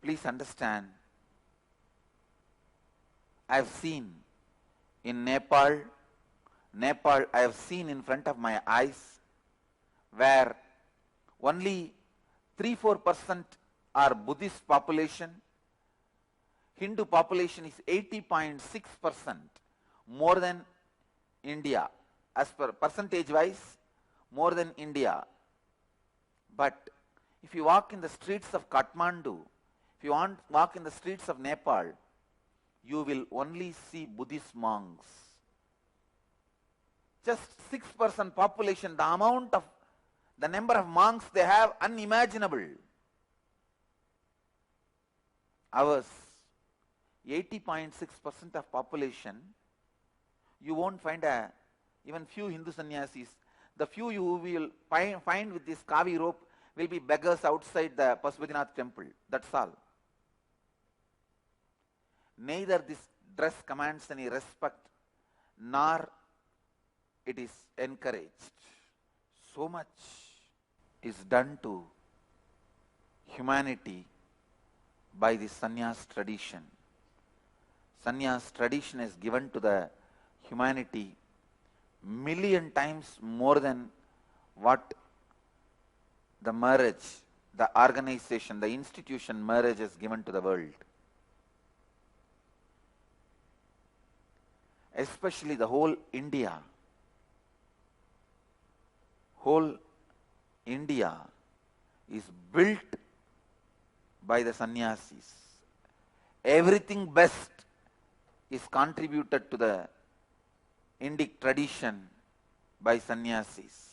Please understand, I have seen in Nepal, I have seen in front of my eyes where only 3-4% are Buddhist population. Hindu population is 80.6% more than India, as per percentage wise, more than India. But if you walk in the streets of Kathmandu, if you walk in the streets of Nepal, you will only see Buddhist monks. Just 6% population, the number of monks they have, unimaginable. Ours, 80.6% of population, you won't find even few Hindu sannyasis. The few you will find with this Kavi rope will be beggars outside the Pasupatinath temple. That's all. Neither this dress commands any respect, nor it is encouraged. So much is done to humanity by the sannyas tradition. Sannyas tradition is given to the humanity million times more than what the marriage, the organization, the institution marriage is given to the world. Especially the whole India is built by the sannyasis. Everything best is contributed to the Indic tradition by sannyasis.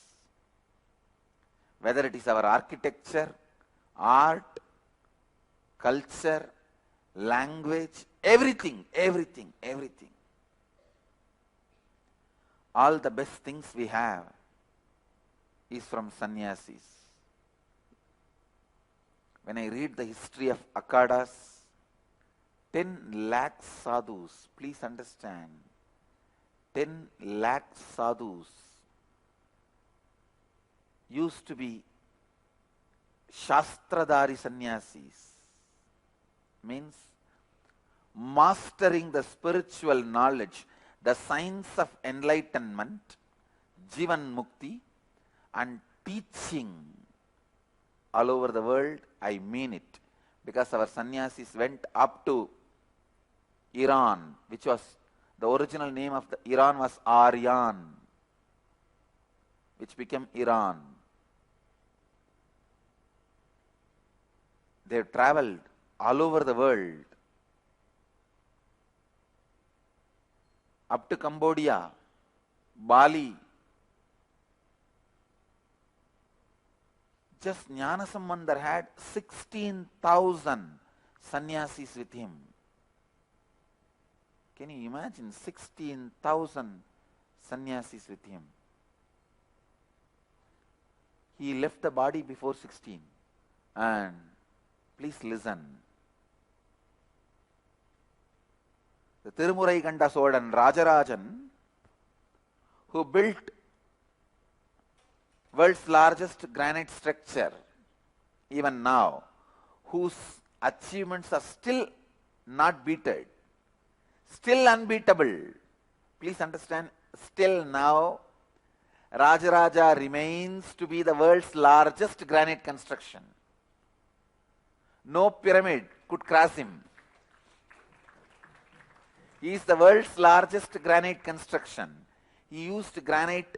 Whether it is our architecture, art, culture, language, everything. All the best things we have is from sannyasis. When I read the history of Akhadas, 10 lakh sadhus, please understand, 10 lakh sadhus used to be Shastradhari sannyasis, means mastering the spiritual knowledge, the science of enlightenment, Jivan Mukti, and teaching all over the world. I mean it, because our sannyasis went up to Iran, which was the original name of the Iran was Aryan, which became Iran. They traveled all over the world, up to Cambodia, Bali. Just Jnanasambandar had 16,000 sannyasis with him. Can you imagine 16,000 sannyasis with him? He left the body before 16. And please listen. The Tirumurai Ganda Sodan Rajarajan, who built world's largest granite structure, even now, whose achievements are still not beaten, still unbeatable. Please understand, still now, Rajaraja remains to be the world's largest granite construction. No pyramid could cross him. He is the world's largest granite construction. He used granite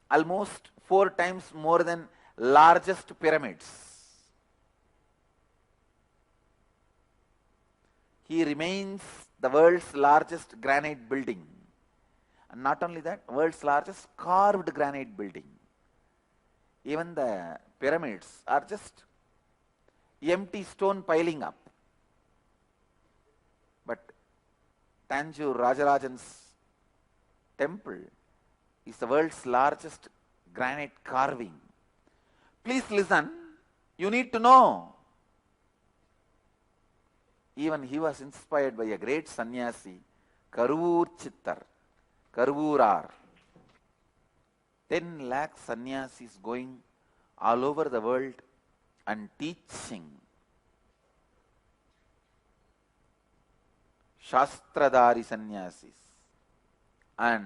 almost 4 times more than largest pyramids. He remains the world's largest granite building. And not only that, world's largest carved granite building. Even the pyramids are just empty stone piling up. But Tanjore Rajarajan's temple is the world's largest granite carving. Please listen, you need to know. Even he was inspired by a great sannyasi, Karur Chittar, Karuvurar. 10 lakh sannyasis going all over the world and teaching. Shastradhari sannyasis and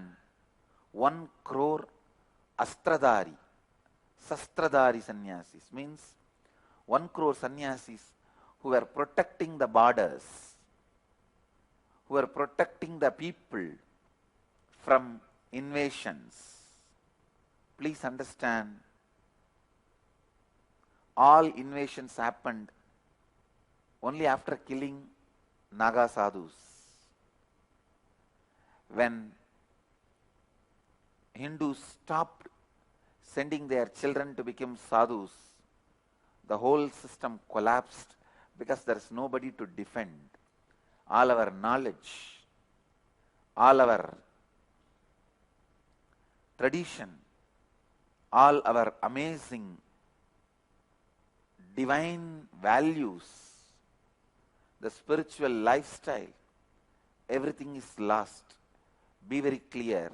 1 crore Astradhari, Sastradhari sannyasis, means 1 crore sannyasis who were protecting the borders, who were protecting the people from invasions. Please understand, all invasions happened only after killing Naga sadhus. When Hindus stopped sending their children to become sadhus, the whole system collapsed because there is nobody to defend. All our knowledge, all our tradition, all our amazing divine values, the spiritual lifestyle, everything is lost. Be very clear.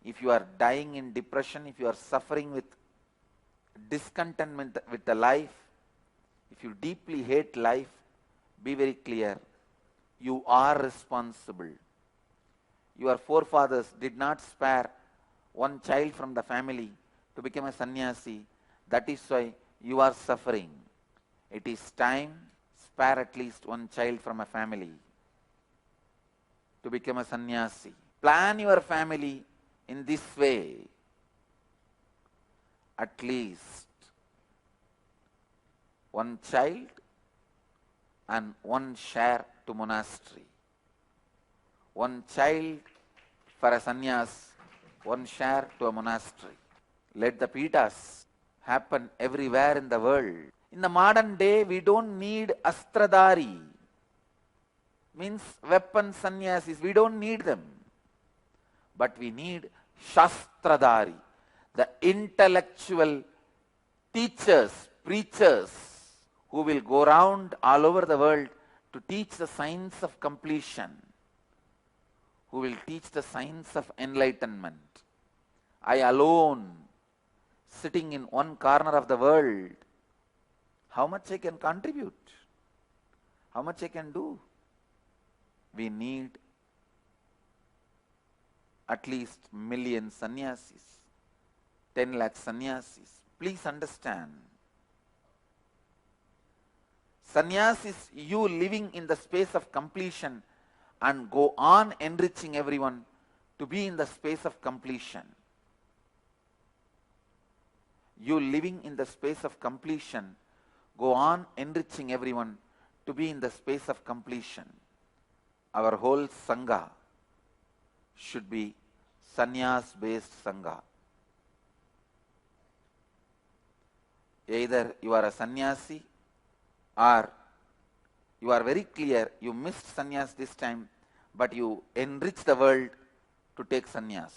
If you are dying in depression, if you are suffering with discontentment with the life, if you deeply hate life, be very clear. You are responsible. Your forefathers did not spare one child from the family to become a sannyasi. That is why you are suffering. It is time, spare at least one child from a family to become a sannyasi. Plan your family in this way. At least one child and one share to monastery. One child for a sannyas, one share to a monastery. Let the pitas happen everywhere in the world. In the modern day, we don't need astradhari, means weapon sannyasis. We don't need them. But we need shastradhari, the intellectual teachers, preachers, who will go around all over the world to teach the science of completion, who will teach the science of enlightenment. I alone, sitting in one corner of the world, how much I can contribute? How much I can do? We need at least million sannyasis, 10 lakh sannyasis. Please understand. Sannyas is you living in the space of completion and go on enriching everyone to be in the space of completion. You living in the space of completion, go on enriching everyone to be in the space of completion. Our whole Sangha should be sannyas-based Sangha. Either you are a sannyasi or you are very clear, you missed sannyas this time, but you enrich the world to take sannyas.